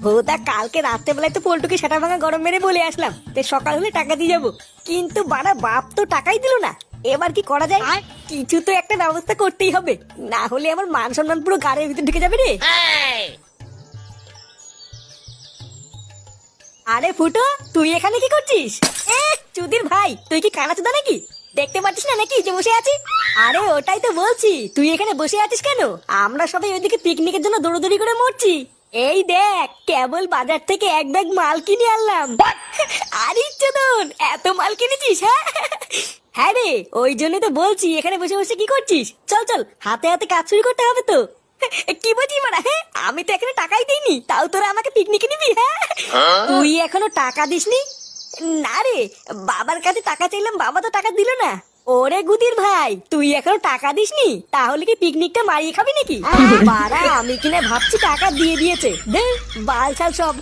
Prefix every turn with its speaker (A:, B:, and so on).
A: ভোদা কালকে রাত্রেবেলায় তো পল্টুকে সেটা ভাঙা গরম মেরে বলে আসলাম তো সকাল হলে টাকা দিয়ে যাবো, কিন্তু বাড়া বাপ তো টাকাই দিল না। এবার কি করা যায়? কিছু তো একটা ব্যবস্থা করতেই হবে, না হলে আমার মান সম্মান পুরো গাড়ির ভিতর ঢুকে যাবে রে। আরে ফুটো, তুই এখানে কি করছিস? চুদির ভাই, তুই কি কানা চুদা নাকি? দেখতে পাচ্ছিস না নাকি যে বসে আছি? আরে ওটাই তো বলছি, তুই এখানে বসে আছিস কেন? আমরা সবাই ওইদিকে পিকনিকের জন্য দৌড়দৌড়ি করে মরছি। এই দেখ, কেবল বাজার থেকে এক ব্যাগ মাল কিনে আনলাম। আরে চোদন, এত মাল কিনেছিস? হ্যাঁ হ্যাঁ রে, ওই জন্যই তো বলছি এখানে বসে বসে কি করছিস। চল চল, হাতে হাতে কাজ শুরু করতে হবে তো। কি বলছিস মারা? হ্যাঁ, আমি তো এখানে টাকাই দিইনি, তাও তোরা আমাকে পিকনিকে নিবি? হ্যাঁ, তুই এখনো টাকা দিসনি? না রে, বাবার কাছে টাকা চাইলাম, বাবা তো টাকা দিল না। ওরে গুদির ভাই, তুই এখনো টাকা দিসনি, তাহলে কি পিকনিকটা মারিয়ে খাবি নাকি? বাড়া, আমি কিনা ভাবছি টাকা দিয়ে দিয়েছে। দে বাল ছাল সব।